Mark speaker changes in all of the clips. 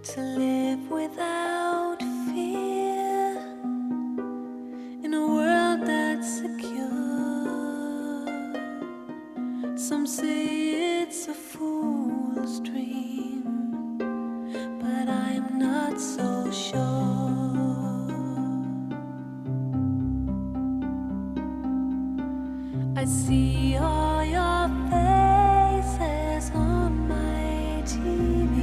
Speaker 1: to live without fear in a world that's secure. Some say it's a fool's dream, but I'm not so sure. I see all your faces on my TV,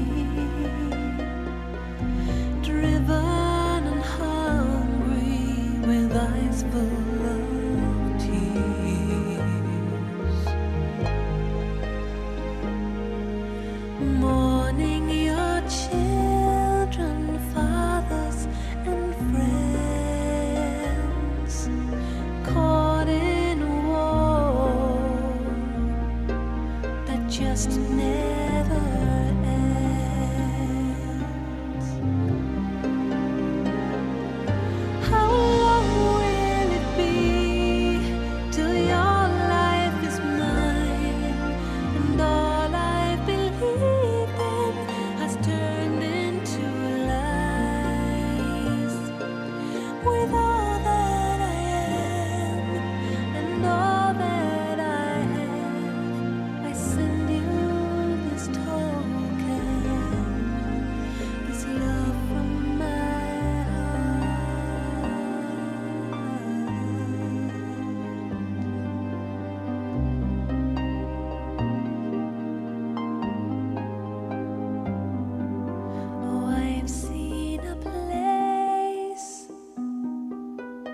Speaker 1: driven and hungry with eyes full of tears, mourning your children, fathers and friends, caught in a war that just never ends. How long will it be till your life is mine, and all I believed in has turned into lies? With all that I am and all that I have, I send you this token, this love from my heart. Oh, I've seen a place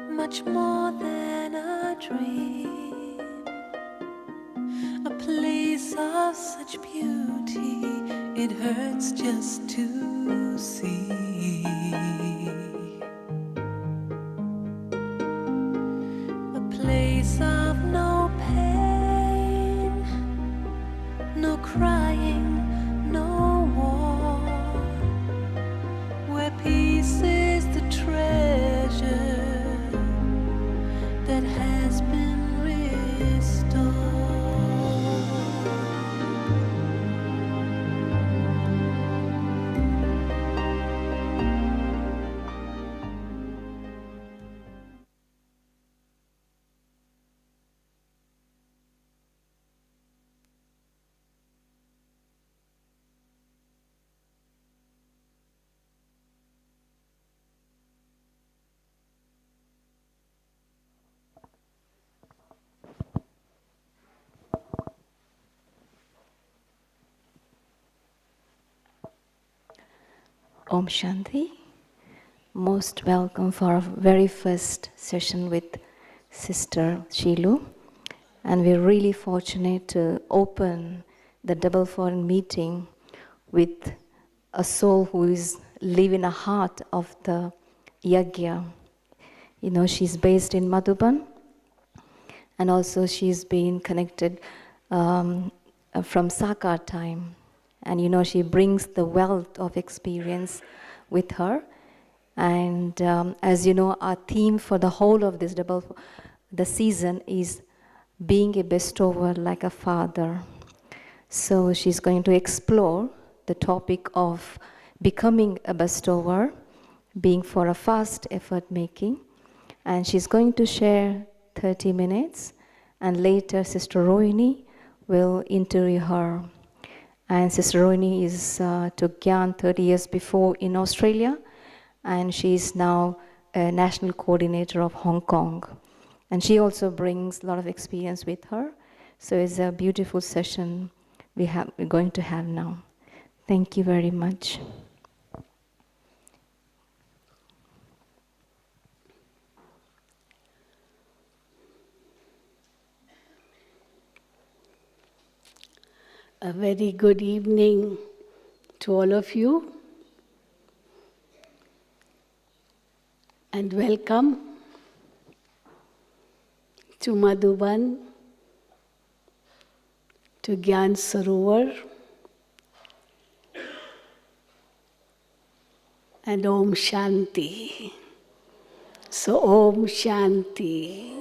Speaker 1: much more than a dream, a place of such beauty it hurts just to see, a place of no pain, no crying, no war, where peace is the treasure that has been restored.
Speaker 2: Om Shanti. Most welcome for our very first session with Sister Sheilu. And we're really fortunate to open the double foreign meeting with a soul who is living a heart of the yagya. You know, she's based in Madhuban, and also she's been connected from Sakar time. And you know, she brings the wealth of experience with her. And as you know, our theme for the whole of this the season is being a bestower like a father. So she's going to explore the topic of becoming a bestower, being for a fast effort making. And she's going to share 30 minutes, and later Sister Rohini will interview her. And Sister Rohini took Gyan 30 years before in Australia, and she is now a national coordinator of Hong Kong. And she also brings a lot of experience with her. So it's a beautiful session we're going to have now. Thank you very much.
Speaker 3: A very good evening to all of you, and welcome to Madhuban, to Gyan Sarovar, and Om Shanti. So Om Shanti,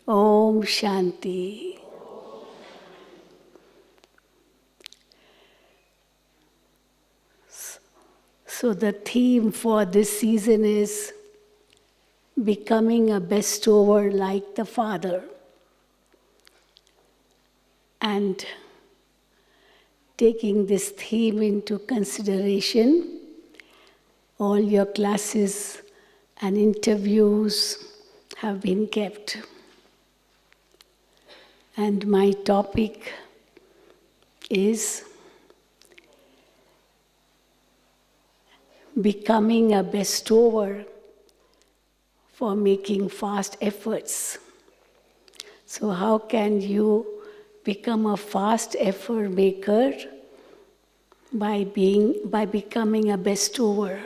Speaker 3: Om Shanti. So the theme for this season is becoming a bestower like the Father. And taking this theme into consideration, all your classes and interviews have been kept. And my topic is becoming a bestower for making fast efforts. So how can you become a fast effort maker? By becoming a bestower.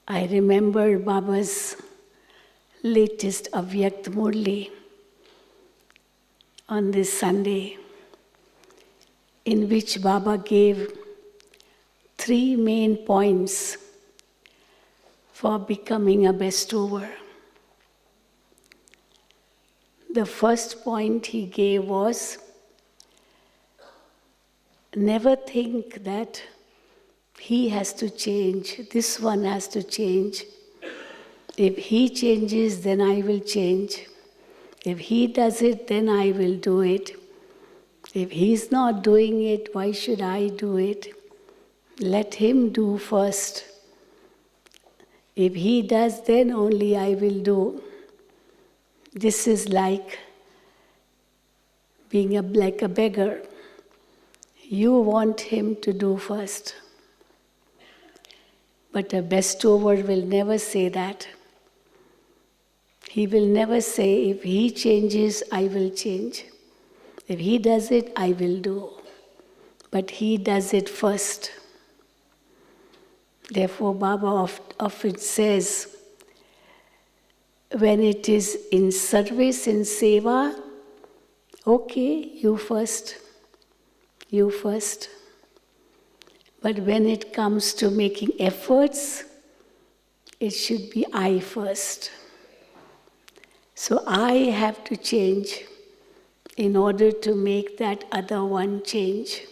Speaker 3: I remember Baba's latest Avyakt Murli on this Sunday, in which Baba gave 3 main points for becoming a bestower. The first point he gave was, never think that he has to change, this one has to change. If he changes, then I will change. If he does it, then I will do it. If he's not doing it, why should I do it? Let him do first. If he does, then only I will do. This is like being like a beggar. You want him to do first. But a bestower will never say that. He will never say, if he changes, I will change. If he does it, I will do. But he does it first. Therefore, Baba often says, when it is in service, in seva, okay, you first. You first. But when it comes to making efforts, it should be I first. So I have to change in order to make that other one change.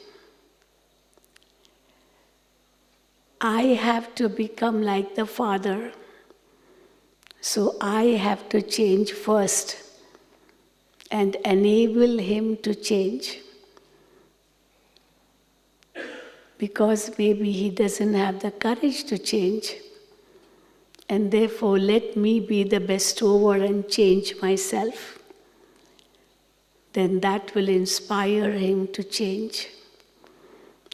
Speaker 3: I have to become like the Father. So I have to change first and enable him to change. Because maybe he doesn't have the courage to change. And therefore, let me be the bestower and change myself. Then that will inspire him to change.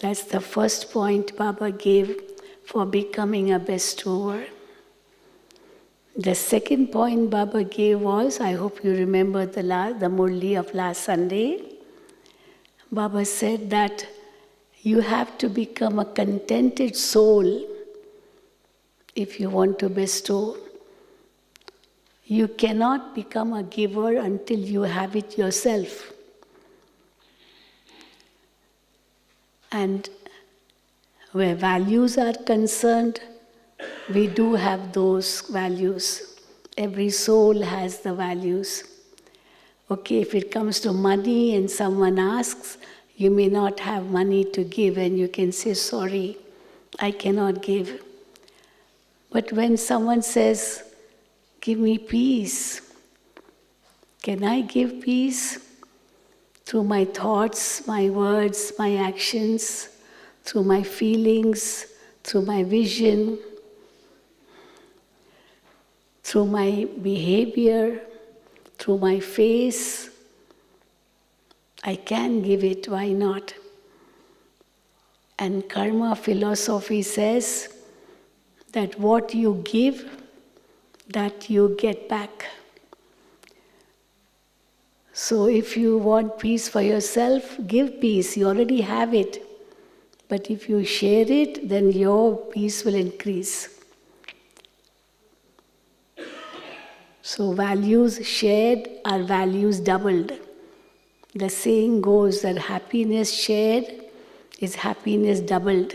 Speaker 3: That's the first point Baba gave for becoming a bestower. The second point Baba gave was, I hope you remember the Murli of last Sunday. Baba said that you have to become a contented soul if you want to bestow. You cannot become a giver until you have it yourself. And where values are concerned, we do have those values. Every soul has the values. Okay, if it comes to money and someone asks, you may not have money to give and you can say, sorry, I cannot give. But when someone says, give me peace, can I give peace? Through my thoughts, my words, my actions, through my feelings, through my vision, through my behavior, through my face, I can give it, why not? And karma philosophy says that what you give, that you get back. So if you want peace for yourself, give peace, you already have it. But if you share it, then your peace will increase. So values shared are values doubled. The saying goes that happiness shared is happiness doubled.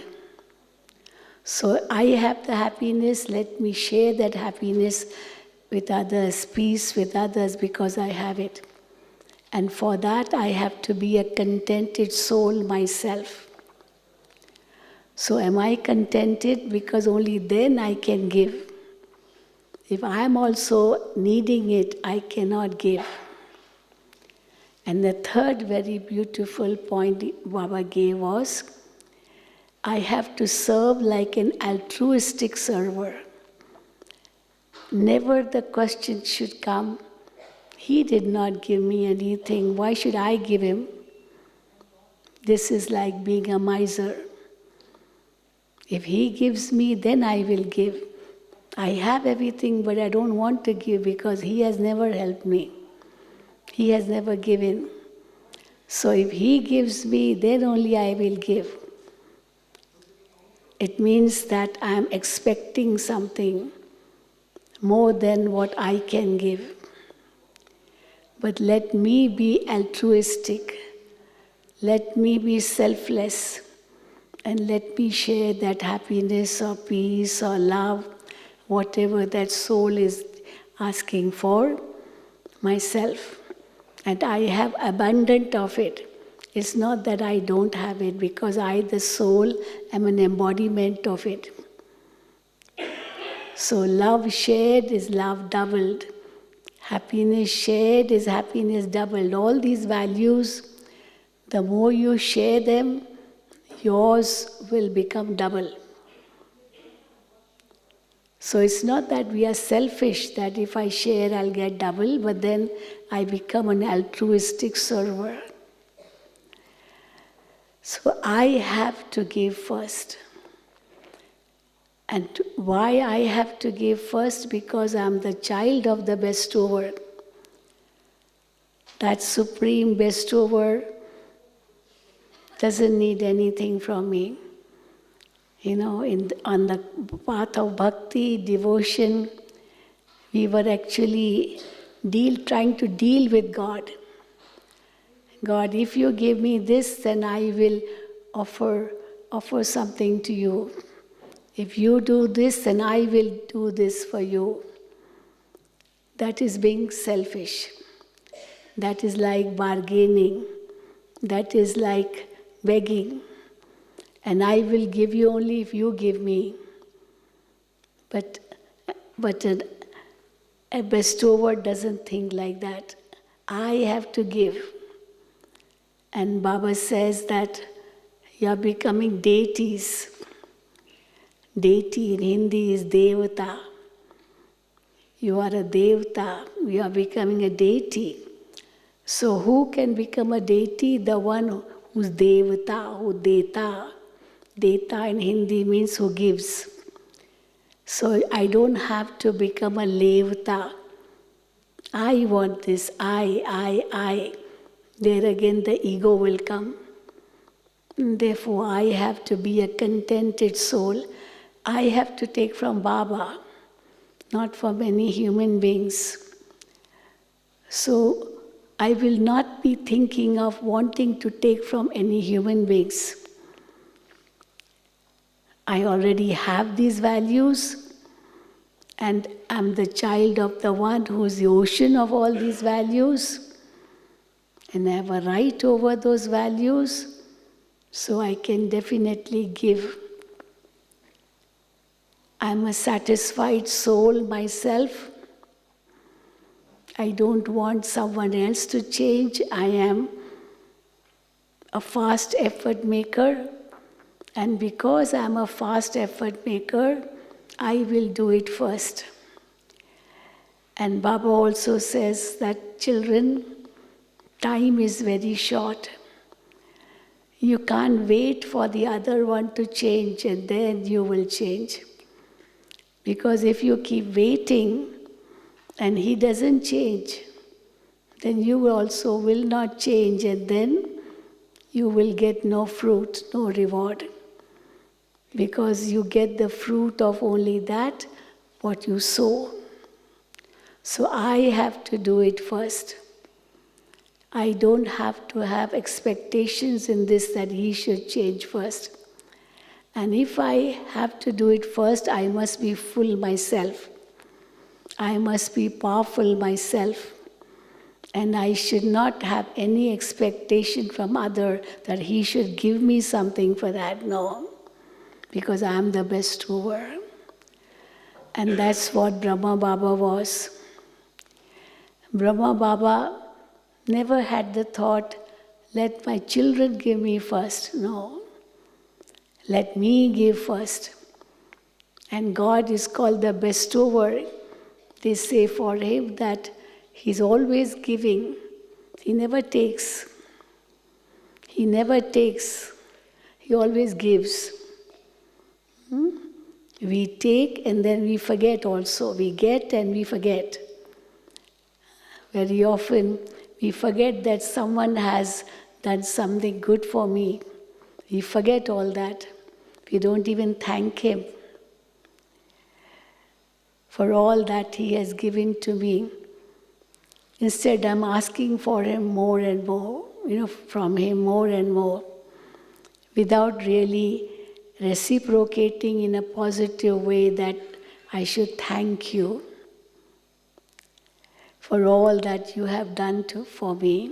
Speaker 3: So I have the happiness, let me share that happiness with others, peace with others because I have it. And for that I have to be a contented soul myself. So am I contented? Because only then I can give. If I am also needing it, I cannot give. And the third very beautiful point Baba gave was, I have to serve like an altruistic server. Never the question should come, he did not give me anything, why should I give him? This is like being a miser. If he gives me, then I will give. I have everything, but I don't want to give because he has never helped me. He has never given. So if he gives me, then only I will give. It means that I am expecting something more than what I can give. But let me be altruistic. Let me be selfless. And let me share that happiness or peace or love, whatever that soul is asking for, myself. And I have abundant of it. It's not that I don't have it, because I, the soul, am an embodiment of it. So love shared is love doubled. Happiness shared is happiness doubled. All these values, the more you share them, yours will become double. So it's not that we are selfish, that if I share, I'll get double, but then I become an altruistic server. So I have to give first. And why I have to give first? Because I'm the child of the bestower. That supreme bestower doesn't need anything from me. You know, on the path of bhakti, devotion, we were actually trying to deal with God. God, if you give me this, then I will offer something to you. If you do this, then I will do this for you. That is being selfish. That is like bargaining. That is like begging. And I will give you only if you give me. But a bestower doesn't think like that. I have to give. And Baba says that you are becoming deities. Deity in Hindi is Devata. You are a Devata. You are becoming a deity. So who can become a deity? The one who's Devata, who Deta. Deta in Hindi means who gives. So I don't have to become a Levata. I want this, I. There again the ego will come. Therefore I have to be a contented soul. I have to take from Baba, not from any human beings. So I will not be thinking of wanting to take from any human beings. I already have these values, and I'm the child of the one who is the ocean of all these values, and I have a right over those values, so I can definitely give. I'm a satisfied soul myself. I don't want someone else to change. I am a fast effort maker. And because I'm a fast effort maker, I will do it first. And Baba also says that children, time is very short. You can't wait for the other one to change and then you will change. Because if you keep waiting and he doesn't change, then you also will not change and then you will get no fruit, no reward. Because you get the fruit of only that what you sow. So I have to do it first. I don't have to have expectations in this that he should change first. And if I have to do it first, I must be full myself. I must be powerful myself. And I should not have any expectation from other that he should give me something for that. No. because I am the bestower. And that's what Brahma Baba was. Brahma Baba never had the thought, let my children give me first. No. Let me give first. And God is called the bestower. They say for him that he's always giving. He never takes. He never takes. He always gives. We take and then we forget also. We get and we forget. Very often we forget that someone has done something good for me. We forget all that. We don't even thank him for all that he has given to me. Instead, I'm asking for him more and more, from him more and more, without really reciprocating in a positive way that I should thank you for all that you have done for me.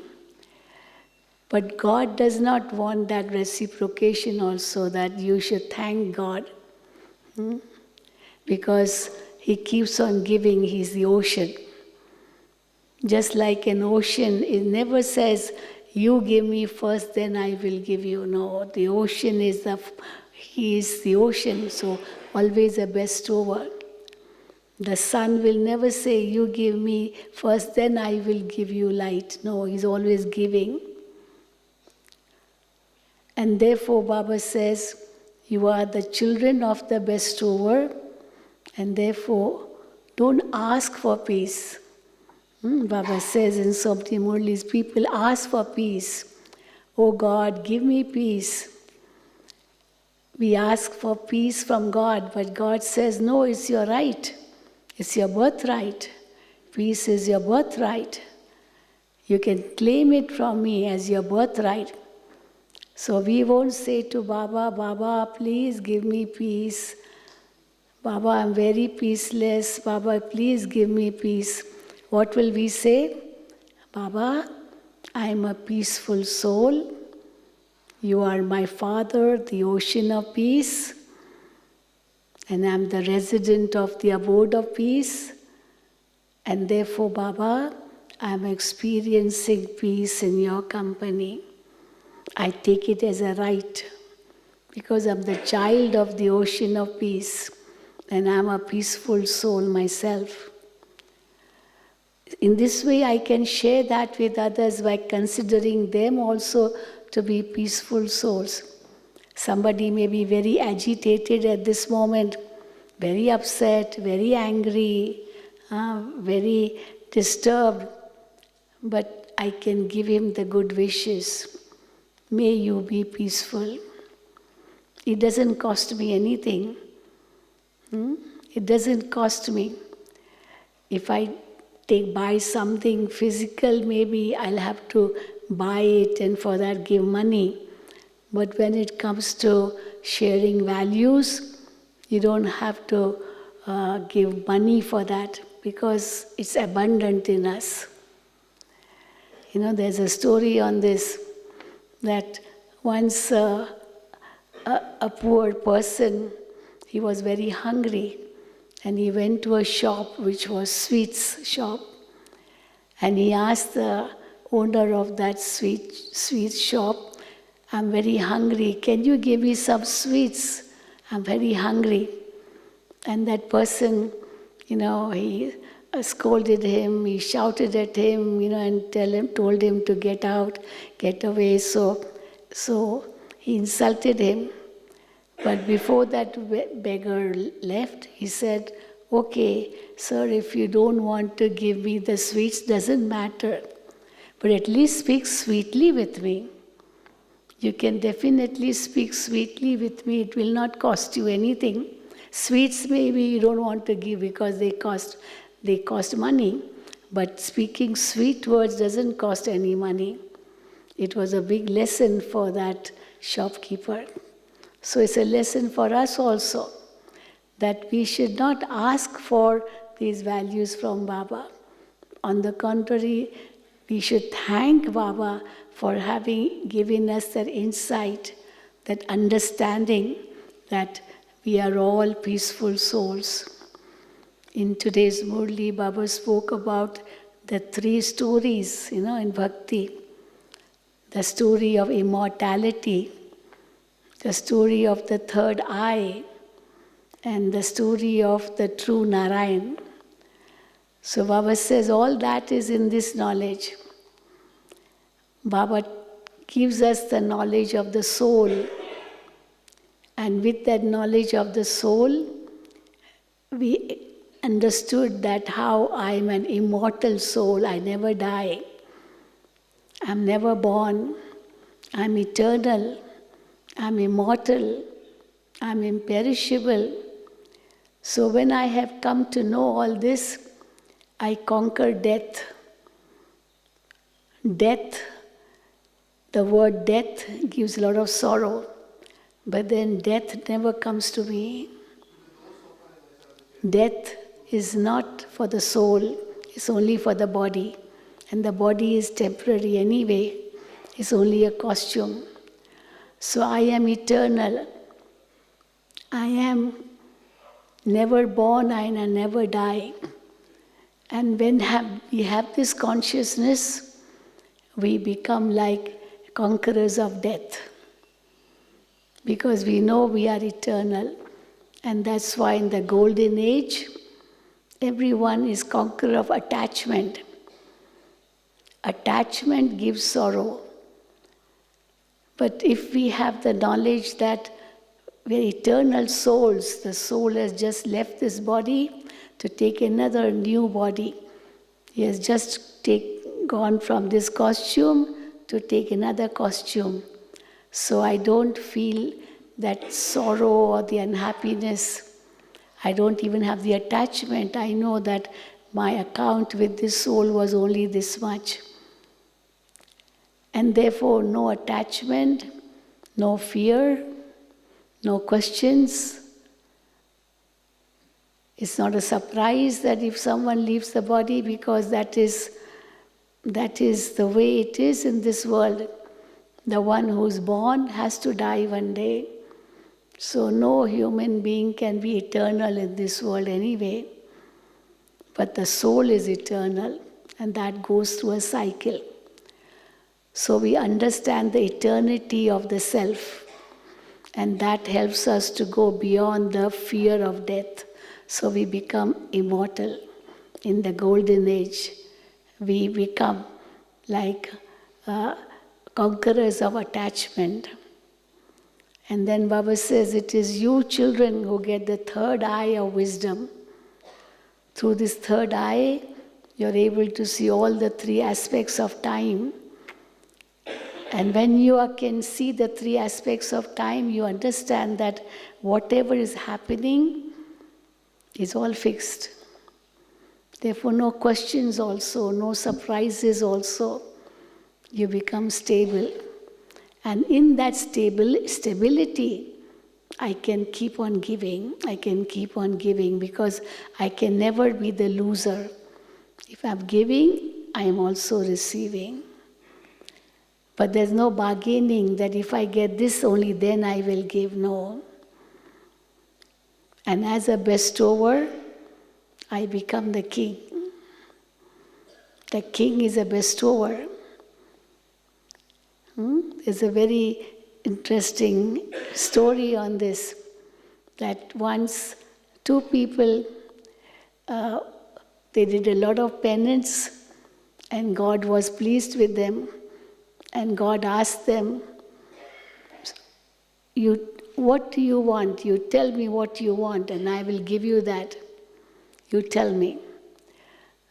Speaker 3: But God does not want that reciprocation also, that you should thank God. Because he keeps on giving, he's the ocean. Just like an ocean, it never says, you give me first, then I will give you. No, the ocean he is the ocean, so always a bestower. The sun will never say, you give me first, then I will give you light. No, he's always giving. And therefore, Baba says, you are the children of the bestower, and therefore, don't ask for peace. Baba says in Sobti Murlis, people ask for peace. Oh God, give me peace. We ask for peace from God, but God says, no, it's your right. It's your birthright. Peace is your birthright. You can claim it from me as your birthright. So we won't say to Baba, Baba, please give me peace. Baba, I'm very peaceless. Baba, please give me peace. What will we say? Baba, I am a peaceful soul. You are my Father, the ocean of peace. And I am the resident of the abode of peace. And therefore, Baba, I am experiencing peace in your company. I take it as a right because I'm the child of the ocean of peace and I'm a peaceful soul myself. In this way, I can share that with others by considering them also to be peaceful souls. Somebody may be very agitated at this moment, very upset, very angry, very disturbed, but I can give him the good wishes. May you be peaceful. It doesn't cost me anything. It doesn't cost me. If I buy something physical, maybe I'll have to buy it and for that give money. But when it comes to sharing values, you don't have to give money for that because it's abundant in us. There's a story on this, that once a poor person, he was very hungry and he went to a shop which was sweets shop, and he asked the owner of that sweet shop, I'm very hungry, can you give me some sweets? I'm very hungry. And that person, he scolded him, he shouted at him, and told him to get out, get away. So he insulted him. But before that beggar left, he said, okay, sir, if you don't want to give me the sweets, doesn't matter. But at least speak sweetly with me. You can definitely speak sweetly with me. It will not cost you anything. Sweets maybe you don't want to give because they cost money. But speaking sweet words doesn't cost any money. It was a big lesson for that shopkeeper. So it's a lesson for us also, that we should not ask for these values from Baba. On the contrary, we should thank Baba for having given us that insight, that understanding that We are all peaceful souls. In today's Murli, Baba spoke about the 3 stories, in Bhakti. The story of immortality, the story of the third eye, and the story of the true Narayan. So Baba says all that is in this knowledge. Baba gives us the knowledge of the soul. And with that knowledge of the soul, we understood that how I am an immortal soul. I never die. I'm never born. I'm eternal. I'm immortal. I'm imperishable. So when I have come to know all this, I conquer death. Death, the word death gives a lot of sorrow, but then death never comes to me. Death is not for the soul, it's only for the body. And the body is temporary anyway, it's only a costume. So I am eternal. I am never born, I never die. And when we have this consciousness, we become like conquerors of death. Because we know we are eternal. And that's why in the golden age, everyone is conqueror of attachment. Attachment gives sorrow. But if we have the knowledge that we are eternal souls, the soul has just left this body to take another new body. He has just gone from this costume to take another costume. So I don't feel that sorrow or the unhappiness. I don't even have the attachment. I know that my account with this soul was only this much. And therefore, no attachment, no fear, no questions. It's not a surprise that if someone leaves the body, because that is the way it is in this world. The one who's born has to die one day. So no human being can be eternal in this world anyway. But the soul is eternal, and that goes through a cycle. So we understand the eternity of the self, and that helps us to go beyond the fear of death. So we become immortal. In the golden age, we become like conquerors of attachment. And then Baba says, it is you children who get the third eye of wisdom. Through this third eye, you're able to see all the 3 aspects of time. And when you can see the 3 aspects of time, you understand that whatever is happening is all fixed. Therefore, no questions also, no surprises also. You become stable. And in that stability, I can keep on giving. I can keep on giving because I can never be the loser. If I'm giving, I am also receiving. But there's no bargaining that if I get this only then I will give. No. And as a bestower, I become the king. The king is a bestower. There's a very interesting story on this, that once 2 people, they did a lot of penance and God was pleased with them. And God asked them, what do you want? You tell me what you want and I will give you that. You tell me.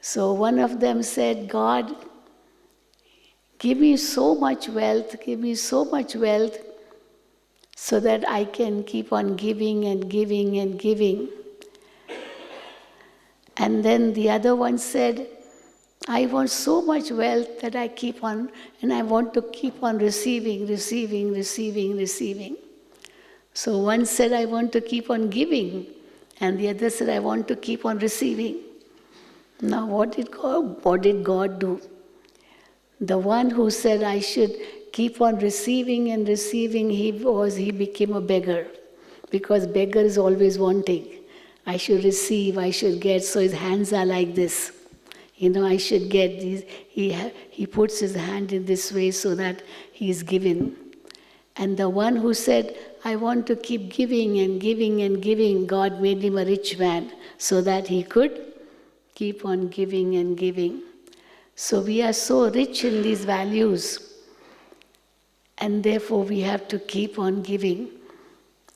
Speaker 3: So one of them said, God, give me so much wealth, so that I can keep on giving and giving and giving. And then the other one said, I want so much wealth that I keep on, and I want to keep on receiving. So one said, I want to keep on giving, and the other said, I want to keep on receiving. Now what did God do? The one who said I should keep on receiving and receiving, he became a beggar. because beggar is always wanting. I should receive, I should get, so his hands are like this. I should get these. He puts his hand in this way so that he is given. And the one who said, I want to keep giving and giving and giving, God made him a rich man so that he could keep on giving and giving. So we are so rich in these values, and therefore we have to keep on giving.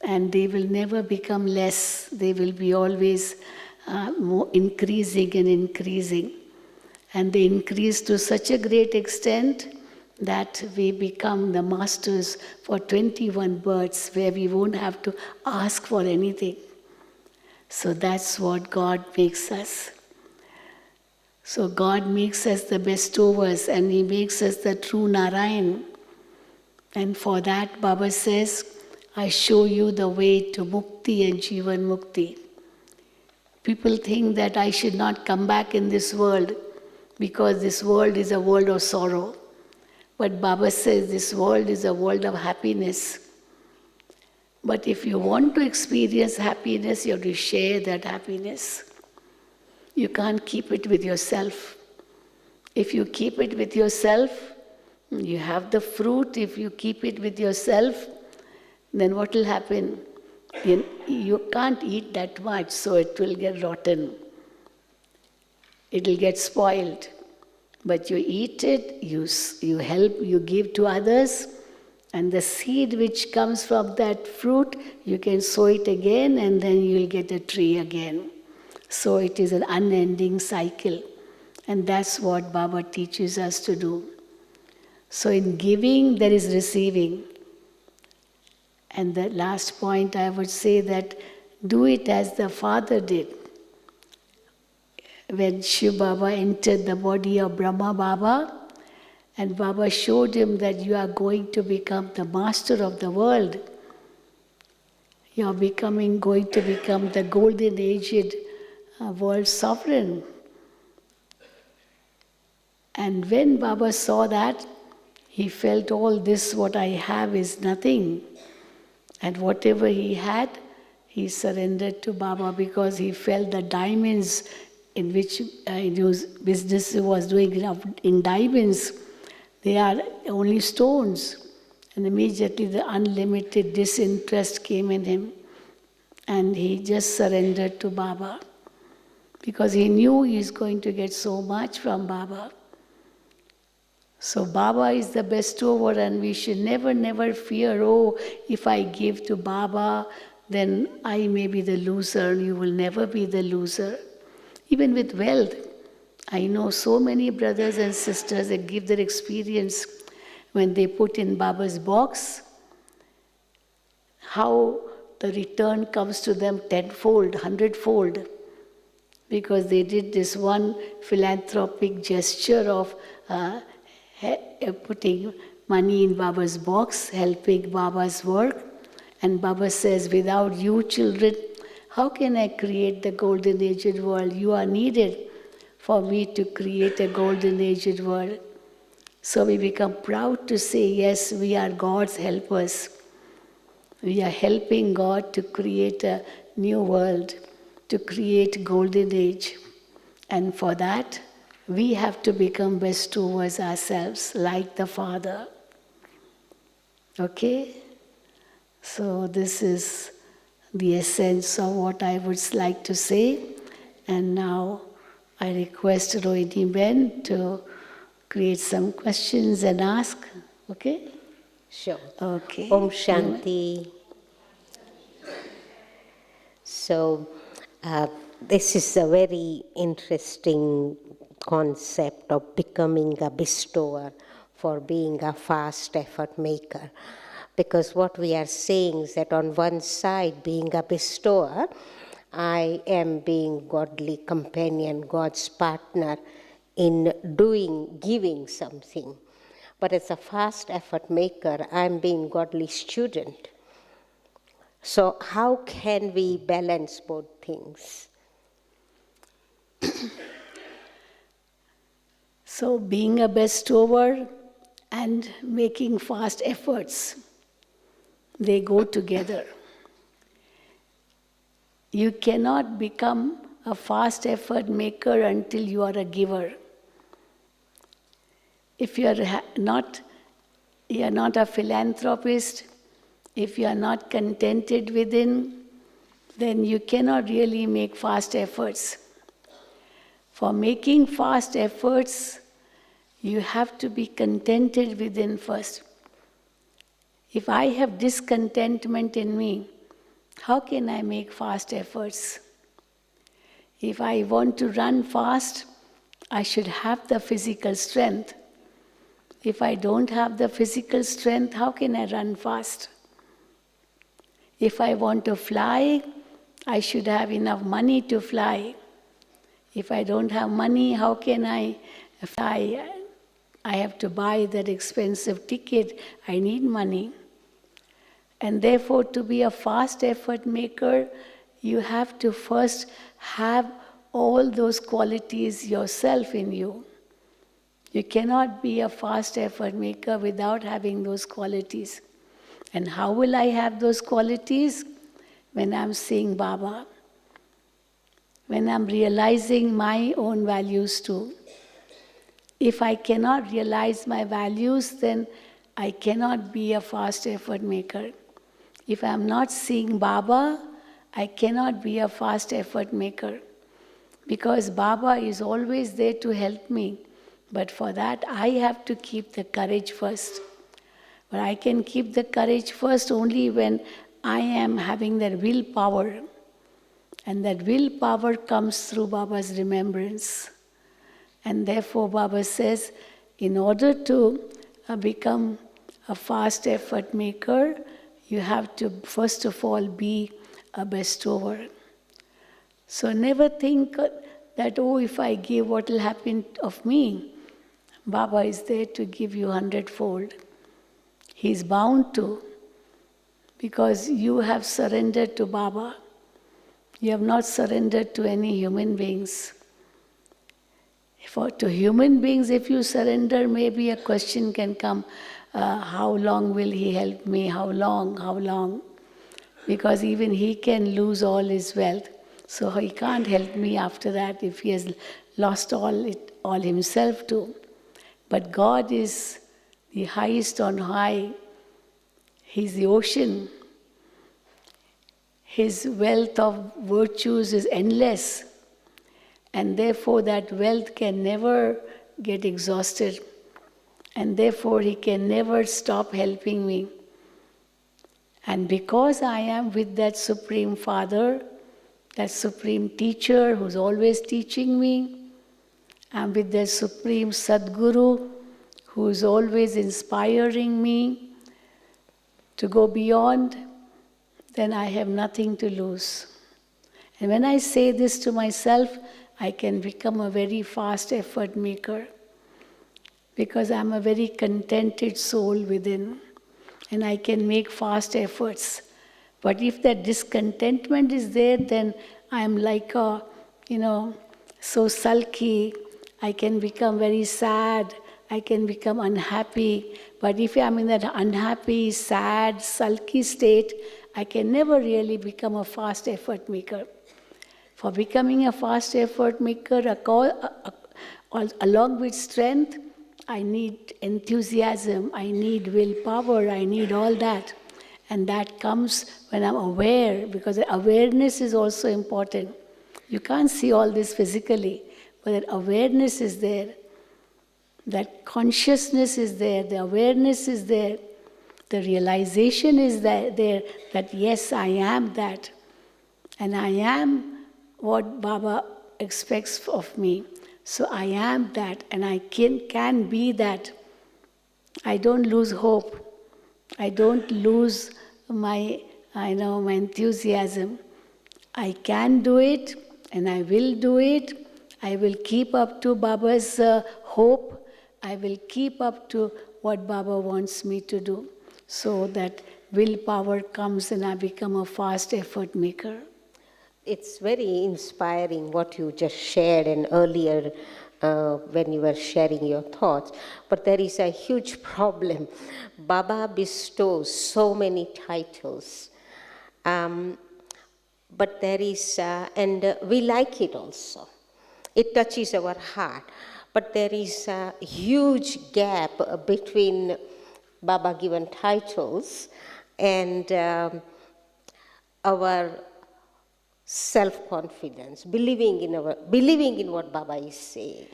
Speaker 3: And they will never become less. They will be always more increasing and increasing. And they increase to such a great extent that we become the masters for 21 births, where we won't have to ask for anything. So that's what God makes us. So God makes us the bestowers, and He makes us the true Narayan. And for that, Baba says, I show you the way to Mukti and Jivan Mukti. People think that I should not come back in this world because this world is a world of sorrow. But Baba says this world is a world of happiness. But if you want to experience happiness, you have to share that happiness. You can't keep it with yourself. If you keep it with yourself, you have the fruit. If you keep it with yourself, then what will happen? You can't eat that much, so it will get rotten. It will get spoiled. But you eat it, you help, you give to others, and the seed which comes from that fruit, you can sow it again, and then you will get a tree again. So it is an unending cycle. And that's what Baba teaches us to do. So in giving, there is receiving. And the last point, I would say that do it as the Father did. When Shiv Baba entered the body of Brahma Baba, and Baba showed him that you are going to become the master of the world. You are going to become the golden aged world sovereign. And when Baba saw that, he felt all this, what I have is nothing. And whatever he had, he surrendered to Baba because he felt the diamonds in which his business was doing in diamonds, they are only stones. And immediately the unlimited disinterest came in him. And he just surrendered to Baba. Because he knew he is going to get so much from Baba. So Baba is the bestower, and we should never fear, if I give to Baba, then I may be the loser. You will never be the loser. Even with wealth, I know so many brothers and sisters that give their experience when they put in Baba's box, how the return comes to them tenfold, 100-fold, because they did this one philanthropic gesture of putting money in Baba's box, helping Baba's work. And Baba says, without you children, how can I create the golden aged world? You are needed for me to create a golden aged world. So we become proud to say, yes, we are God's helpers. We are helping God to create a new world, to create golden age. And for that, we have to become bestowers ourselves, like the Father. Okay? So this is the essence of what I would like to say. And now I request Rohini Ben to create some questions and ask. Okay?
Speaker 4: Sure.
Speaker 3: Okay.
Speaker 4: Om Shanti. So, this is a very interesting concept of becoming a bestower for being a fast effort maker. Because what we are saying is that on one side, being a bestower, I am being godly companion, God's partner in giving something. But as a fast effort maker, I'm being godly student. So how can we balance both things?
Speaker 3: So being a bestower and making fast efforts, they go together. You cannot become a fast effort maker until you are a giver. If you are not a philanthropist, if you are not contented within, then you cannot really make fast efforts. For making fast efforts, you have to be contented within first. If I have discontentment in me, how can I make fast efforts? If I want to run fast, I should have the physical strength. If I don't have the physical strength, how can I run fast? If I want to fly, I should have enough money to fly. If I don't have money, how can I fly? I have to buy that expensive ticket. I need money. And therefore, to be a fast effort maker, you have to first have all those qualities yourself in you. You cannot be a fast effort maker without having those qualities. And how will I have those qualities? When I'm seeing Baba. When I'm realizing my own values too. If I cannot realize my values, then I cannot be a fast effort maker. If I'm not seeing Baba, I cannot be a fast effort maker. Because Baba is always there to help me. But for that, I have to keep the courage first. But I can keep the courage first only when I am having that willpower. And that willpower comes through Baba's remembrance. And therefore, Baba says, in order to become a fast effort maker, you have to, first of all, be a bestower. So never think that, oh, if I give, what will happen of me? Baba is there to give you 100-fold. He is bound to, because you have surrendered to Baba. You have not surrendered to any human beings. To human beings, if you surrender, maybe a question can come, how long will he help me? How long? Because even he can lose all his wealth. So he can't help me after that if he has lost all himself too. But God is the highest on high. He's the ocean. His wealth of virtues is endless. And therefore that wealth can never get exhausted. And therefore he can never stop helping me. And because I am with that Supreme Father, that Supreme Teacher who's always teaching me, I'm with that Supreme Sadguru who is always inspiring me to go beyond, then I have nothing to lose. And when I say this to myself, I can become a very fast effort maker because I'm a very contented soul within and I can make fast efforts. But if that discontentment is there, then I'm like so sulky. I can become very sad. I can become unhappy. But if I'm in that unhappy, sad, sulky state, I can never really become a fast effort maker. For becoming a fast effort maker, along with strength, I need enthusiasm, I need willpower, I need all that. And that comes when I'm aware, because awareness is also important. You can't see all this physically, but that awareness is there. That consciousness is there, the awareness is there. The realization is there that yes, I am that. And I am what Baba expects of me. So I am that, and I can be that. I don't lose hope. I don't lose my enthusiasm. I can do it, and I will do it. I will keep up to Baba's hope. I will keep up to what Baba wants me to do, so that willpower comes and I become a fast effort maker.
Speaker 4: It's very inspiring what you just shared and earlier when you were sharing your thoughts. But there is a huge problem. Baba bestows so many titles. but there is, and we like it also. It touches our heart. But there is a huge gap between Baba given titles and our self-confidence, believing in what Baba is saying.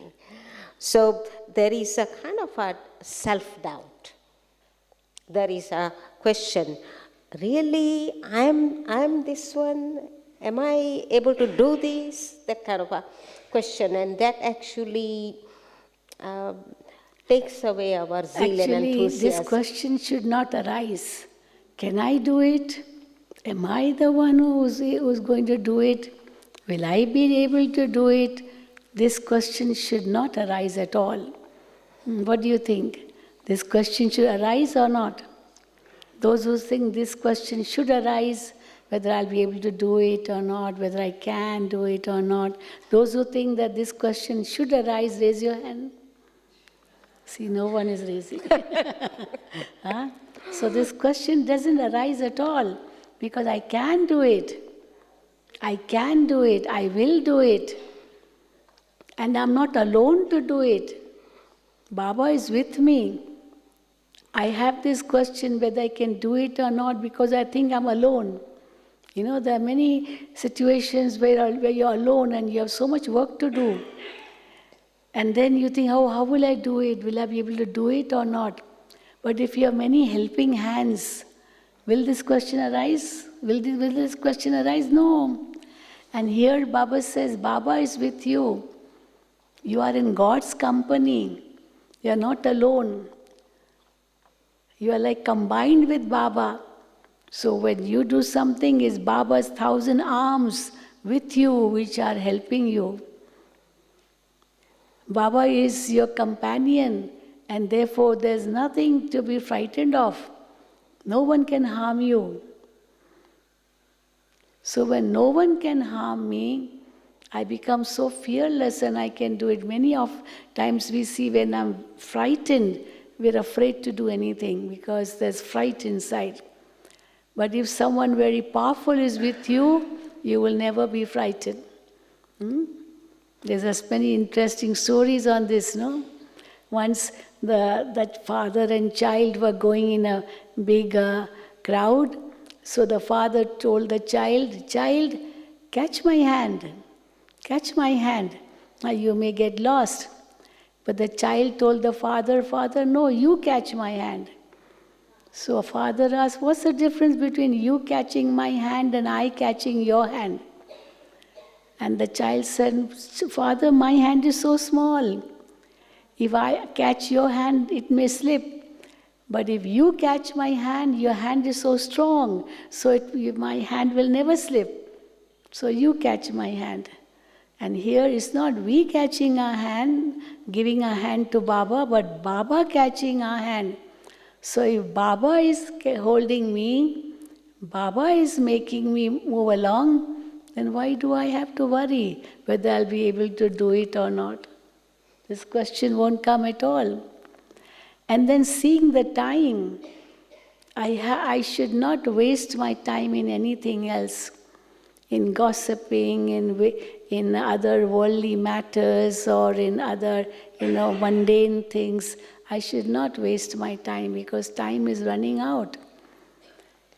Speaker 4: So there is a kind of a self-doubt. There is a question, really, I'm this one? Am I able to do this? That kind of a question, and that actually takes away our zeal and enthusiasm.
Speaker 3: This question should not arise. Can I do it? Am I the one who's going to do it? Will I be able to do it? This question should not arise at all. What do you think? This question should arise or not? Those who think this question should arise, whether I'll be able to do it or not, whether I can do it or not. Those who think that this question should arise, raise your hand. See, no one is raising. Huh? So this question doesn't arise at all, because I can do it. I can do it. I will do it. And I'm not alone to do it. Baba is with me. I have this question whether I can do it or not because I think I'm alone. You know, there are many situations where you're alone and you have so much work to do. And then you think, how will I do it? Will I be able to do it or not? But if you have many helping hands, will this question arise? Will this question arise? No. And here Baba says, Baba is with you. You are in God's company. You are not alone. You are like combined with Baba. So when you do something, is Baba's 1,000 arms with you which are helping you. Baba is your companion, and therefore there's nothing to be frightened of. No one can harm you. So when no one can harm me, I become so fearless and I can do it. Many of times we see when I'm frightened, we're afraid to do anything because there's fright inside. But if someone very powerful is with you, you will never be frightened. There's many interesting stories on this, no? Once that father and child were going in a big crowd. So the father told the child, "Child, catch my hand. Catch my hand. Now you may get lost." But the child told the father, "Father, no, you catch my hand." So a father asked, "What's the difference between you catching my hand and I catching your hand?" And the child said, "Father, my hand is so small. If I catch your hand, it may slip. But if you catch my hand, your hand is so strong, so my hand will never slip. So you catch my hand." And here it's not we catching our hand, giving our hand to Baba, but Baba catching our hand. So if Baba is holding me, Baba is making me move along, then why do I have to worry whether I'll be able to do it or not? This question won't come at all. And then seeing the time, I should not waste my time in anything else, in gossiping, in other worldly matters, or in other, mundane things. I should not waste my time because time is running out.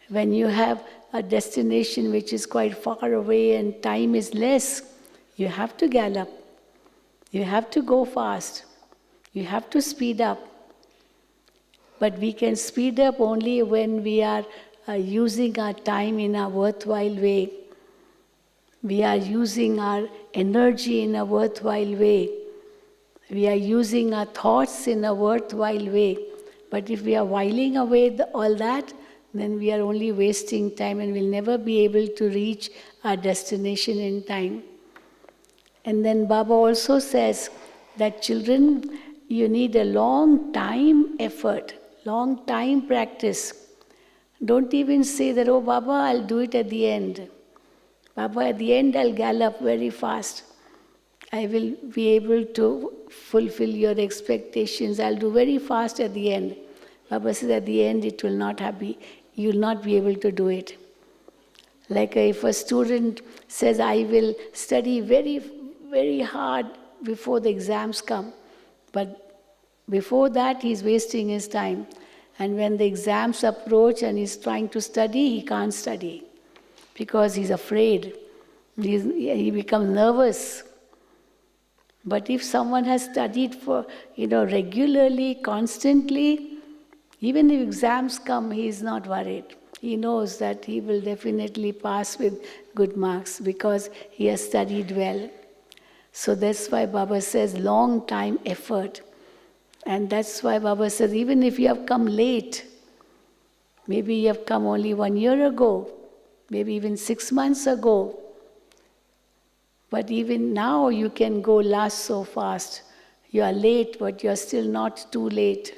Speaker 3: When you have a destination which is quite far away and time is less, you have to gallop. You have to go fast. You have to speed up. But we can speed up only when we are using our time in a worthwhile way. We are using our energy in a worthwhile way. We are using our thoughts in a worthwhile way. But if we are whiling away all that, then we are only wasting time and we'll never be able to reach our destination in time. And then Baba also says that children, you need a long time effort, long time practice. Don't even say that, "Oh Baba, I'll do it at the end. Baba, at the end I'll gallop very fast. I will be able to fulfill your expectations. I'll do very fast at the end." Baba says at the end you will not be able to do it. Like if a student says, I will study very, very hard before the exams come, but before that he's wasting his time. And when the exams approach and he's trying to study, he can't study because he's afraid. He becomes nervous. But if someone has studied for, regularly, constantly, even if exams come, he is not worried. He knows that he will definitely pass with good marks because he has studied well. So that's why Baba says long time effort. And that's why Baba says even if you have come late, maybe you have come only 1 year ago, maybe even 6 months ago, but even now you can go last so fast. You are late, but you are still not too late.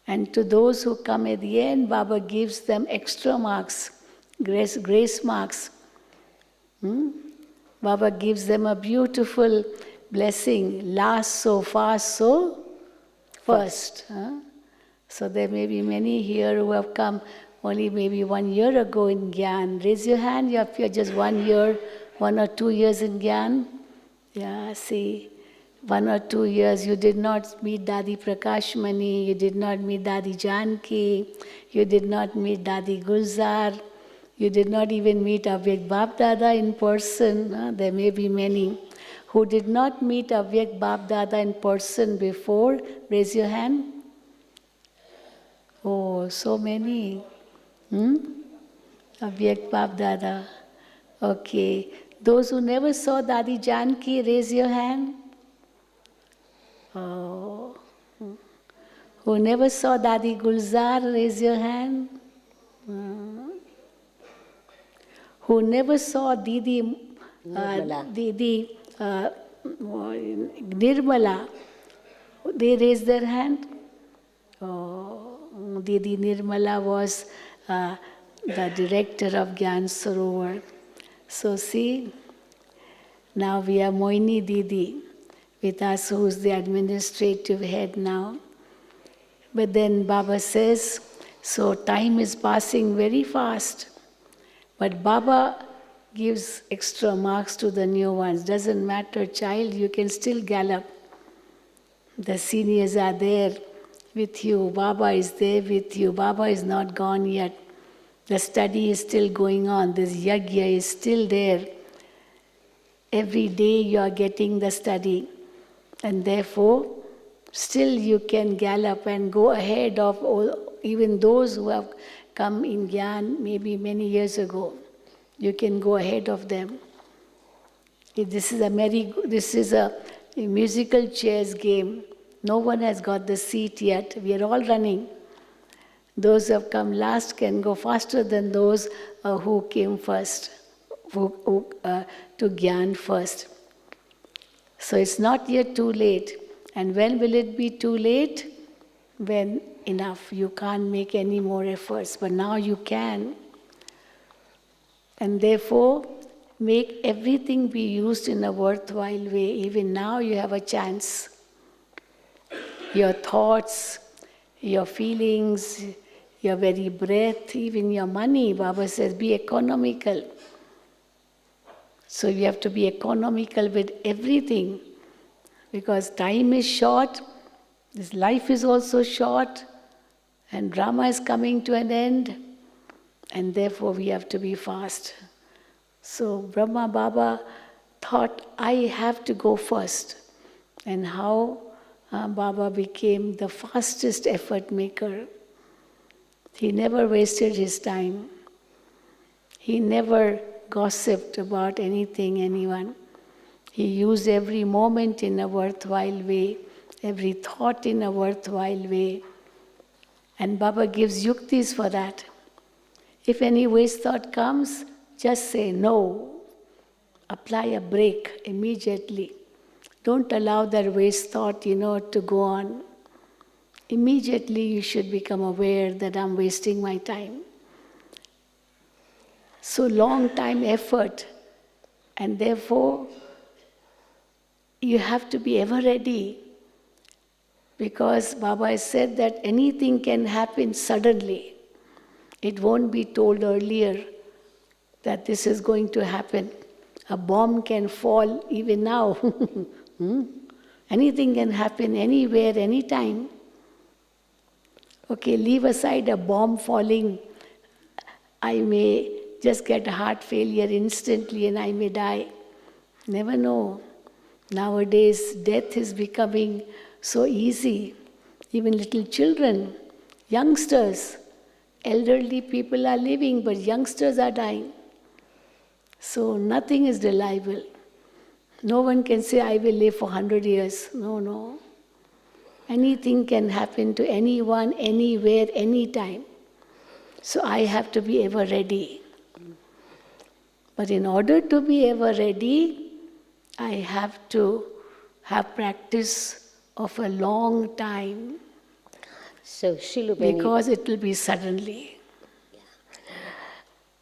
Speaker 3: And to those who come at the end, Baba gives them extra marks, grace marks. Baba gives them a beautiful blessing, last so fast, so first. So there may be many here who have come only maybe 1 year ago in Gyan. Raise your hand if you're just 1 year, 1 or 2 years in Gyan. Yeah, see, 1 or 2 years you did not meet Dadi Prakashmani, you did not meet Dadi Janki, you did not meet Dadi Gulzar, you did not even meet Avyak Bab Dada in person. There may be many who did not meet Avyak Bab Dada in person before. Raise your hand. Oh, so many. Avyak Bab Dada. Okay. Those who never saw Dadi Janki, raise your hand. Oh. Who never saw Dadi Gulzar, raise your hand. Who never saw Didi Nirmala, they raised their hand. Oh, Didi Nirmala was the director of Gyan Sarovar. So see, now we have Moini Didi with us, who is the administrative head now. But then Baba says, so time is passing very fast. But Baba gives extra marks to the new ones. Doesn't matter, child, you can still gallop. The seniors are there with you. Baba is there with you. Baba is not gone yet. The study is still going on. This yajna is still there. Every day you are getting the study. And therefore, still you can gallop and go ahead of all, even those who have come in Gyan maybe many years ago. You can go ahead of them. This is a musical chairs game. No one has got the seat yet. We are all running. Those who have come last can go faster than those who came first, to Gyan first. So it's not yet too late. And when will it be too late? When enough. You can't make any more efforts, but now you can. And therefore, make everything be used in a worthwhile way. Even now you have a chance. Your thoughts, your feelings, your very breath, even your money, Baba says, be economical. So you have to be economical with everything. Because time is short, this life is also short, and Brahma is coming to an end, and therefore we have to be fast. So Brahma Baba thought, I have to go first. And how Baba became the fastest effort maker. He never wasted his time. He never gossiped about anything, anyone. He used every moment in a worthwhile way, every thought in a worthwhile way. And Baba gives yuktis for that. If any waste thought comes, just say no. Apply a brake immediately. Don't allow that waste thought, to go on. Immediately you should become aware that I'm wasting my time. So long time effort, and therefore you have to be ever ready, because Baba has said that anything can happen suddenly. It won't be told earlier that this is going to happen. A bomb can fall even now. Anything can happen anywhere, anytime. Okay, leave aside a bomb falling. I may just get a heart failure instantly and I may die. Never know. Nowadays, death is becoming so easy. Even little children, youngsters, elderly people are living, but youngsters are dying. So nothing is reliable. No one can say, I will live for 100 years. No. Anything can happen to anyone, anywhere, anytime. So I have to be ever ready. But in order to be ever ready, I have to have practice of a long time.
Speaker 4: So, Sheilu,
Speaker 3: Because it will be suddenly.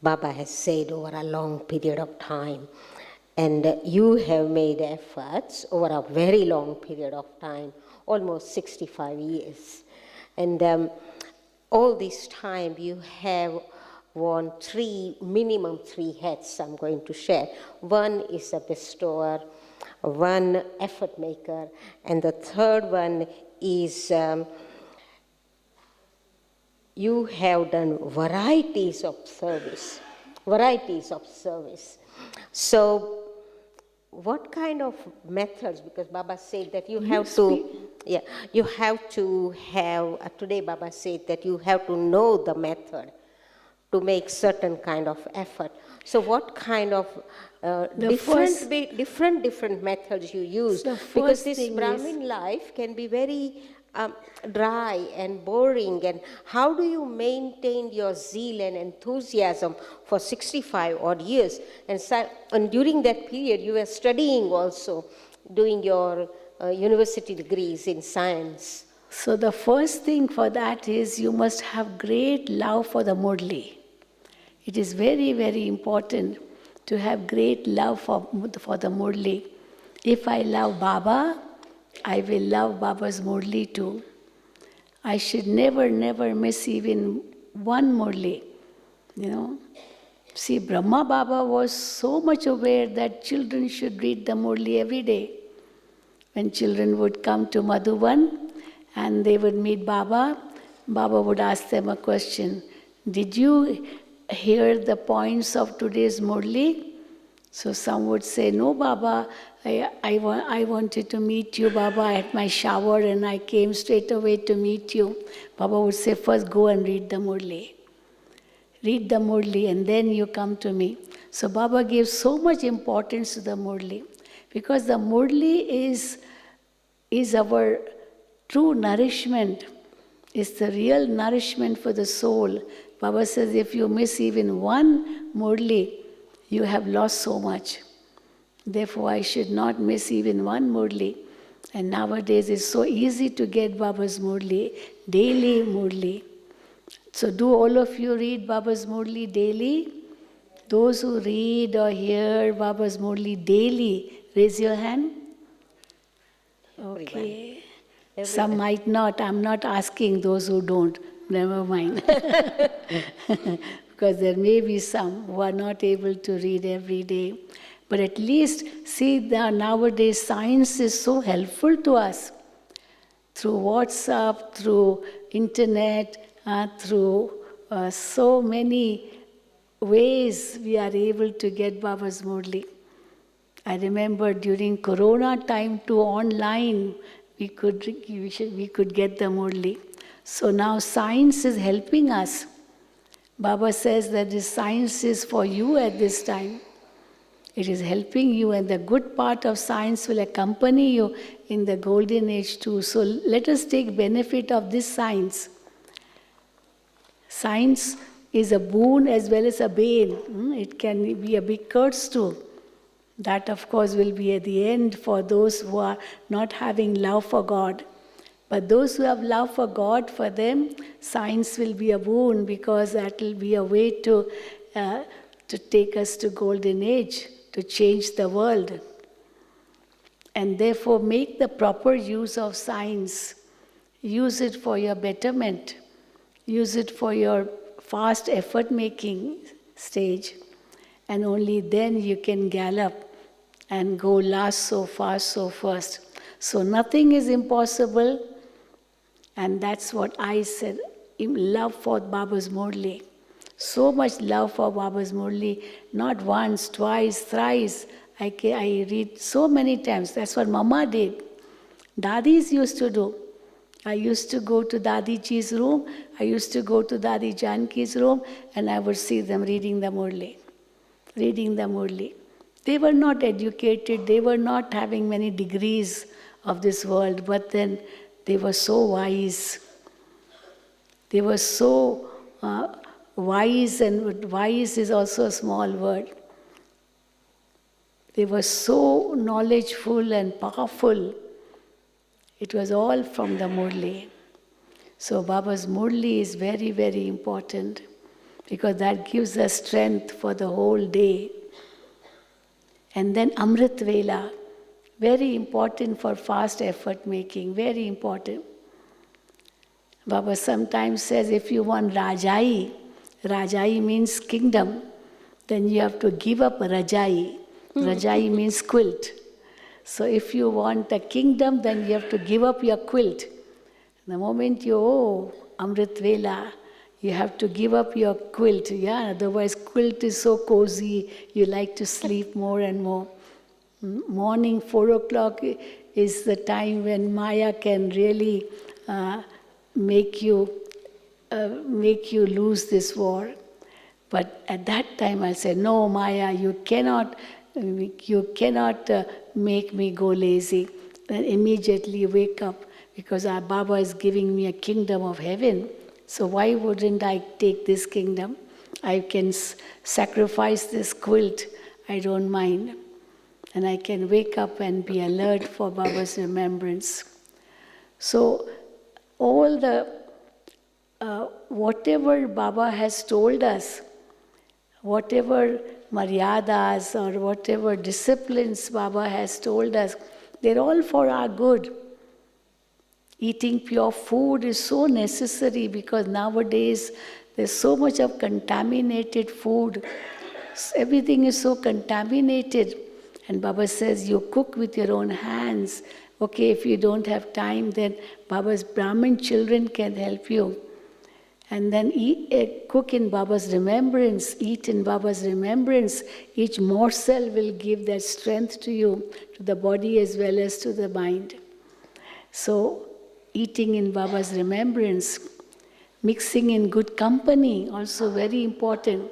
Speaker 4: Baba has said over a long period of time, and you have made efforts over a very long period of time, almost 65 years. And all this time you have worn minimum three hats I'm going to share. One is a bestower, one effort maker, and the third one is you have done varieties of service. So, what kind of methods? Because Baba said that you have to have. Today, Baba said that you have to know the method to make certain kind of effort. So, what kind of different methods you use? Because this Brahmin life can be very dry and boring, and how do you maintain your zeal and enthusiasm for 65 odd years? And during that period you were studying also, doing your university degrees in science.
Speaker 3: So the first thing for that is you must have great love for the Murli. It is very, very important to have great love for the Murli. If I love Baba, I will love Baba's Murli too. I should never miss even one Murli. See, Brahma Baba was so much aware that children should read the Murli every day. When children would come to Madhuban and they would meet Baba, Baba would ask them a question. Did you hear the points of today's Murli? So some would say, no, Baba, I wanted to meet you, Baba. I had my shower and I came straight away to meet you. Baba would say, first go and read the Murli. Read the Murli and then you come to me. So Baba gives so much importance to the Murli, because the Murli is our true nourishment. It's the real nourishment for the soul. Baba says, if you miss even one Murli, you have lost so much. Therefore, I should not miss even one Murli. And nowadays, it's so easy to get Baba's Murli, daily Murli. So do all of you read Baba's Murli daily? Those who read or hear Baba's Murli daily, raise your hand. Okay. Everyone. Some might not. I'm not asking those who don't. Never mind. Because there may be some who are not able to read every day. But at least, see, nowadays science is so helpful to us. Through WhatsApp, through internet, through so many ways we are able to get Baba's Murli. I remember during Corona time too, online, we could get the Murli. So now science is helping us. Baba says that this science is for you at this time. It is helping you, and the good part of science will accompany you in the golden age too. So let us take benefit of this science. Science is a boon as well as a bane. It can be a big curse too. That, of course, will be at the end for those who are not having love for God. But those who have love for God, for them, science will be a boon, because that will be a way to take us to golden age, to change the world. And therefore, make the proper use of science. Use it for your betterment. Use it for your fast effort-making stage, and only then you can gallop and go last so fast, so first. So nothing is impossible, and that's what I said, in love for Baba's Murli. So much love for Baba's Murli, not once, twice, thrice. I read so many times. That's what Mama did. Dadis used to do. I used to go to Dadi Ji's room, I used to go to Dadi Janki's room, and I would see them reading the Murli. Reading the Murli. They were not educated, they were not having many degrees of this world, but then they were so wise. They were so wise, and wise is also a small word. They were so knowledgeful and powerful. It was all from the Murli. So Baba's Murli is very, very important because that gives us strength for the whole day. And then Amrit Vela, very important for fast effort making, very important. Baba sometimes says if you want Rajai, Rajai means kingdom, then you have to give up Rajai. Rajai means quilt. So if you want a kingdom, then you have to give up your quilt. The moment you Amrit Vela, you have to give up your quilt. Yeah, otherwise quilt is so cozy, you like to sleep more and more. Morning 4 o'clock is the time when Maya can really make you lose this war. But at that time I said, no Maya, you cannot make me go lazy. Then immediately wake up, because our Baba is giving me a kingdom of heaven. So why wouldn't I take this kingdom? I can sacrifice this quilt, I don't mind. And I can wake up and be alert for Baba's remembrance. So all the, whatever Baba has told us, whatever maryadas or whatever disciplines Baba has told us, they're all for our good. Eating pure food is so necessary because nowadays there's so much of contaminated food. Everything is so contaminated. And Baba says you cook with your own hands. Okay, if you don't have time, then Baba's Brahmin children can help you. And then cook in Baba's remembrance, eat in Baba's remembrance. Each morsel will give that strength to you, to the body as well as to the mind. So, eating in Baba's remembrance, mixing in good company, also very important.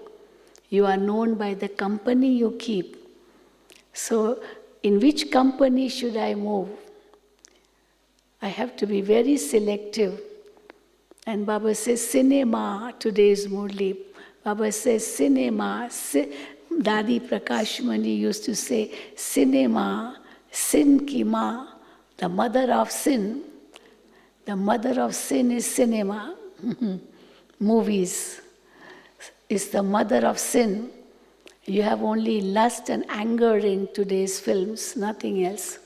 Speaker 3: You are known by the company you keep. So, in which company should I move? I have to be very selective. And Baba says, cinema, today's Murli. Baba says, cinema. Dadi Prakashmani used to say, cinema, sin ki ma, the mother of sin. The mother of sin is cinema. Movies is the mother of sin. You have only lust and anger in today's films, nothing else.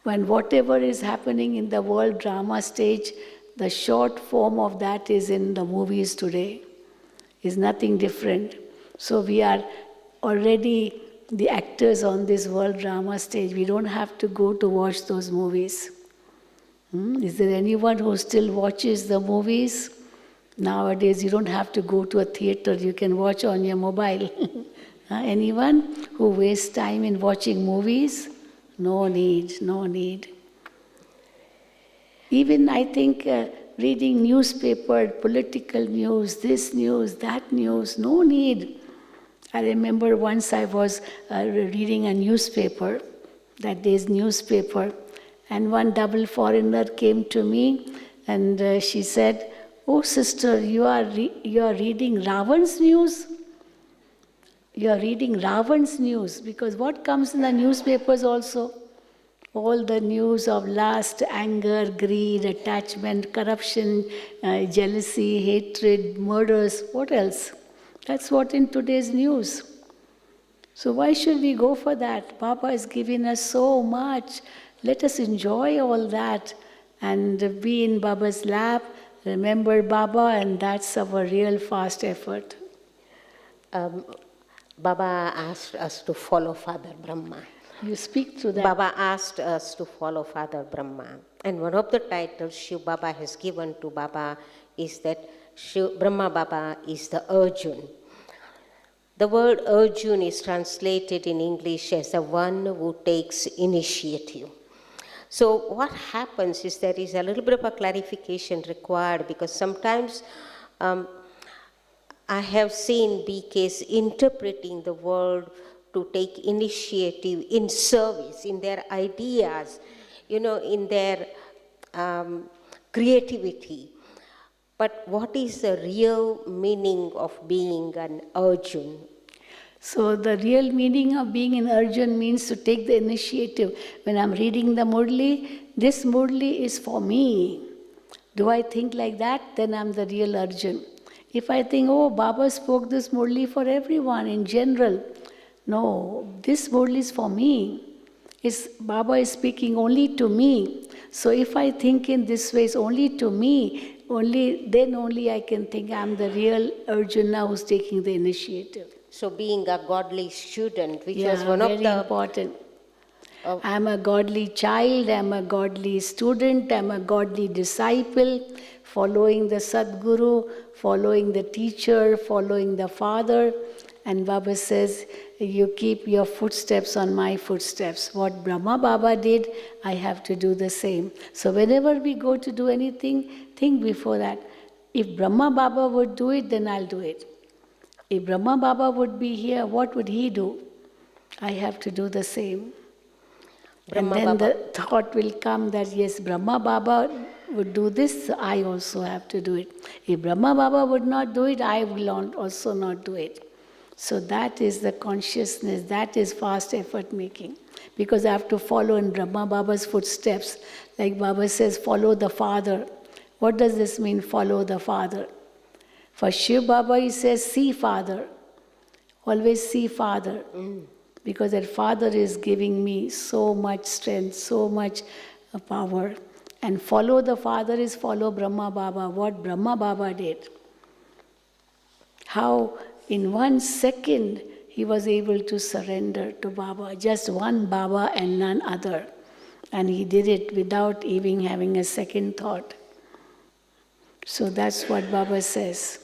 Speaker 3: When whatever is happening in the world drama stage, the short form of that is in the movies today. Is nothing different. So we are already the actors on this world drama stage. We don't have to go to watch those movies. Is there anyone who still watches the movies? Nowadays you don't have to go to a theater, you can watch on your mobile. Anyone who wastes time in watching movies? No need, no need. Even I think reading newspaper, political news, this news, that news, no need. I remember once I was reading a newspaper, that day's newspaper, and one double foreigner came to me and she said, "Oh sister, you are reading Ravan's news?" You are reading Ravan's news, because what comes in the newspapers also? All the news of lust, anger, greed, attachment, corruption, jealousy, hatred, murders, what else? That's what in today's news. So why should we go for that? Baba has given us so much. Let us enjoy all that and be in Baba's lap, remember Baba, and that's our real fast effort.
Speaker 4: Baba asked us to follow Father Brahma.
Speaker 3: You speak through that.
Speaker 4: Baba asked us to follow Father Brahma. And one of the titles Shiv Baba has given to Baba is that Brahma Baba is the Arjun. The word Arjun is translated in English as the one who takes initiative. So what happens is there is a little bit of a clarification required, because sometimes I have seen BKs interpreting the word to take initiative in service, in their ideas, in their creativity. But what is the real meaning of being an Arjun?
Speaker 3: So the real meaning of being an Arjun means to take the initiative. When I'm reading the Murli, this Murli is for me. Do I think like that? Then I'm the real Arjun. If I think, oh, Baba spoke this Murli for everyone in general. No, this Murli is for me. Baba is speaking only to me. So if I think in this way, it's only to me, then only I can think I'm the real Arjuna who's taking the initiative.
Speaker 4: So being a godly student, which was one
Speaker 3: very
Speaker 4: of the...
Speaker 3: important. I'm a godly child, I'm a godly student, I'm a godly disciple, following the Sadguru, following the teacher, following the father. And Baba says, you keep your footsteps on my footsteps. What Brahma Baba did, I have to do the same. So whenever we go to do anything, think before that. If Brahma Baba would do it, then I'll do it. If Brahma Baba would be here, what would he do? I have to do the same. And then the thought will come that, yes, Brahma Baba would do this, I also have to do it. If Brahma Baba would not do it, I will also not do it. So that is the consciousness, that is fast effort making. Because I have to follow in Brahma Baba's footsteps. Like Baba says, follow the Father. What does this mean, follow the Father? For Shiv Baba, he says, see Father. Always see Father. Because that Father is giving me so much strength, so much power. And follow the Father is follow Brahma Baba, what Brahma Baba did. How in 1 second he was able to surrender to Baba, just one Baba and none other. And he did it without even having a second thought. So that's what Baba says.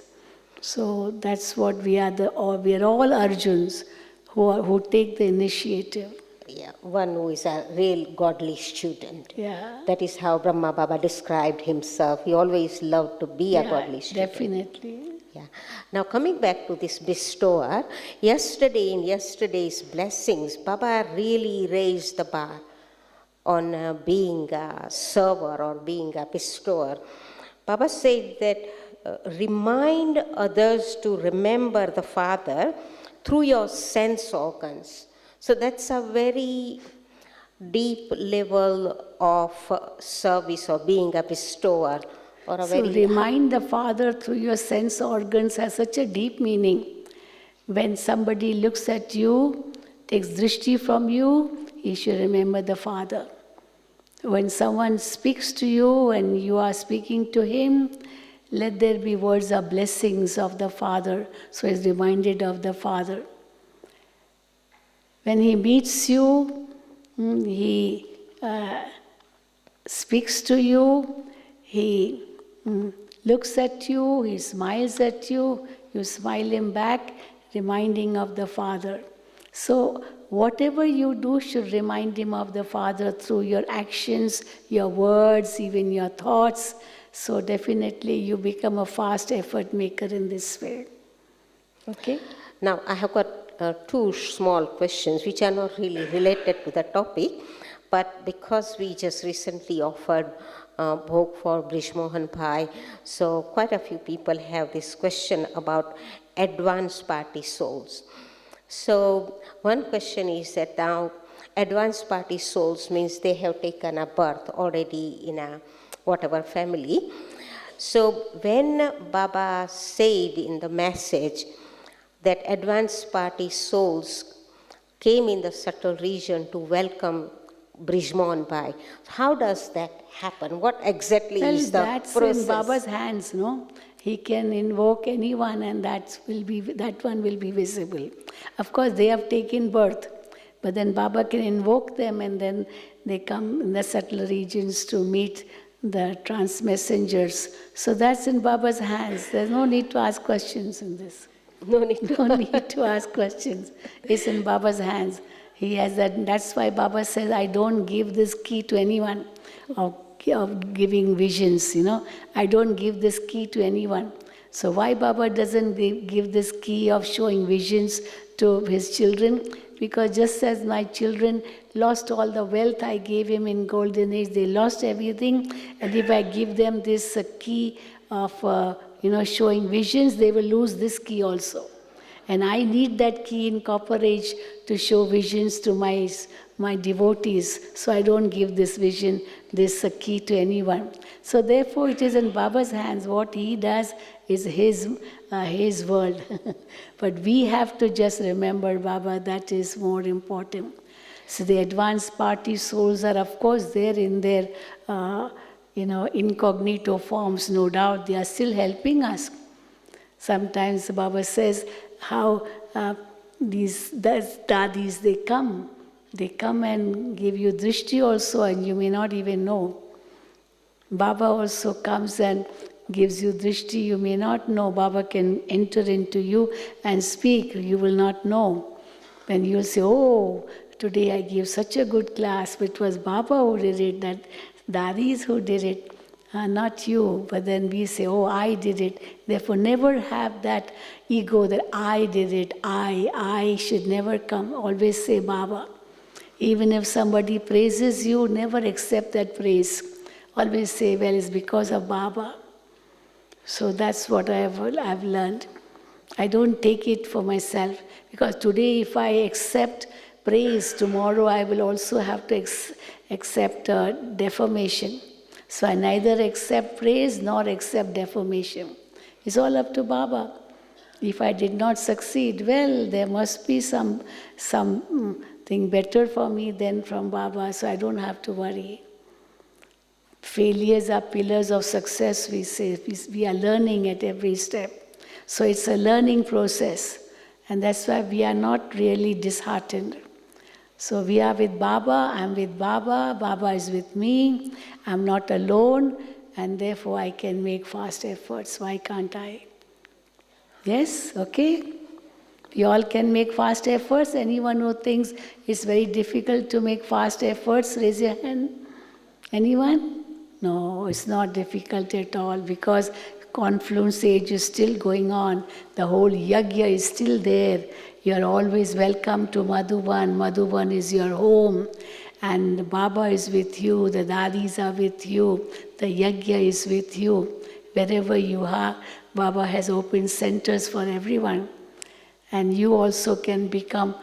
Speaker 3: So that's what we are, we are all Arjuns who take the initiative.
Speaker 4: Yeah, one who is a real godly student.
Speaker 3: Yeah.
Speaker 4: That is how Brahma Baba described himself. He always loved to be a godly student.
Speaker 3: Definitely.
Speaker 4: Yeah. Now coming back to this bestower, in yesterday's blessings, Baba really raised the bar on being a server or being a bestower. Baba said that remind others to remember the Father through your sense organs. So that's a very deep level of service or being a bestower.
Speaker 3: Remind the Father through your sense organs has such a deep meaning. When somebody looks at you, takes drishti from you, you should remember the Father. When someone speaks to you and you are speaking to him, let there be words of blessings of the Father, so he's reminded of the Father. When he meets you, he speaks to you, he looks at you, he smiles at you, you smile him back, reminding of the Father. So whatever you do should remind him of the Father through your actions, your words, even your thoughts. So definitely you become a fast effort maker in this way. Okay?
Speaker 4: Now I have got two small questions which are not really related to the topic, but because we just recently offered Bhog for Brish Mohan Bhai, so quite a few people have this question about advanced party souls. So one question is that now advanced party souls means they have taken a birth already in a whatever family. So when Baba said in the message that advanced party souls came in the subtle region to welcome Brijmon Bhai. How does that happen? What exactly
Speaker 3: Well,
Speaker 4: is the
Speaker 3: that's
Speaker 4: process?
Speaker 3: in Baba's hands, no? He can invoke anyone and that one will be visible. Of course, they have taken birth, but then Baba can invoke them and then they come in the subtle regions to meet the trans messengers. So that's in Baba's hands. There's no need to ask questions in this.
Speaker 4: No need.
Speaker 3: No need to ask questions. It's in Baba's hands. He has that. That's why Baba says, I don't give this key to anyone of giving visions, I don't give this key to anyone. So why Baba doesn't give this key of showing visions to his children? Because just as my children lost all the wealth I gave him in golden age, they lost everything. And if I give them this key of, showing visions, they will lose this key also. And I need that key in copper age to show visions to my devotees. So I don't give this vision, this key to anyone. So therefore it is in Baba's hands. What he does is his world. But we have to just remember Baba, that is more important. So the advanced party souls are of course there in their incognito forms, no doubt. They are still helping us. Sometimes Baba says how these dadis, they come and give you drishti also and you may not even know. Baba also comes and gives you drishti, you may not know. Baba can enter into you and speak, you will not know. When you will say, oh, today I gave such a good class, but it was Baba who did it, that dadis who did it. Not you, but then we say, oh, I did it. Therefore, never have that ego that I did it, I should never come. Always say Baba. Even if somebody praises you, never accept that praise. Always say, well, it's because of Baba. So that's what I've learned. I don't take it for myself, because today if I accept praise, tomorrow I will also have to accept defamation. So I neither accept praise nor accept defamation. It's all up to Baba. If I did not succeed, well, there must be something better for me than from Baba, so I don't have to worry. Failures are pillars of success, we say. We are learning at every step. So it's a learning process. And that's why we are not really disheartened. So we are with Baba, I'm with Baba, Baba is with me, I'm not alone, and therefore I can make fast efforts. Why can't I? Yes? Okay? We all can make fast efforts. Anyone who thinks it's very difficult to make fast efforts, raise your hand. Anyone? No, it's not difficult at all, because confluence age is still going on. The whole yagya is still there. You are always welcome to Madhuban. Madhuban is your home. And Baba is with you, the dadis are with you, the yagya is with you. Wherever you are, Baba has opened centers for everyone. And you also can become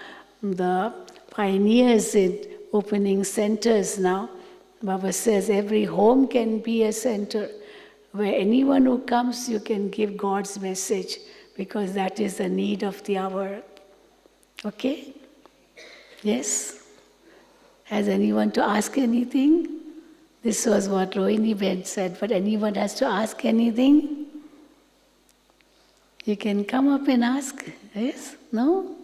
Speaker 3: the pioneers in opening centers now. Baba says every home can be a center where anyone who comes, you can give God's message, because that is the need of the hour. Okay? Yes? Has anyone to ask anything? This was what Rohini Ben said, but anyone has to ask anything? You can come up and ask. Yes? No?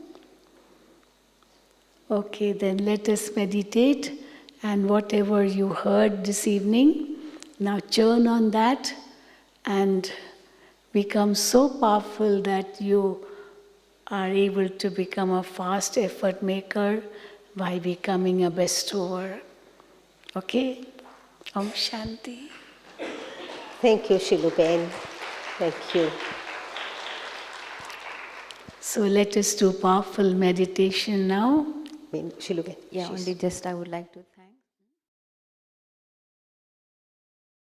Speaker 3: Okay, then let us meditate, and whatever you heard this evening, now churn on that and become so powerful that you are able to become a fast effort maker by becoming a bestower. Okay? Om Shanti.
Speaker 4: Thank you, Sheilu Ben. Thank you.
Speaker 3: So let us do powerful meditation now.
Speaker 4: Sheilu Ben.
Speaker 2: Yeah, only just I would like to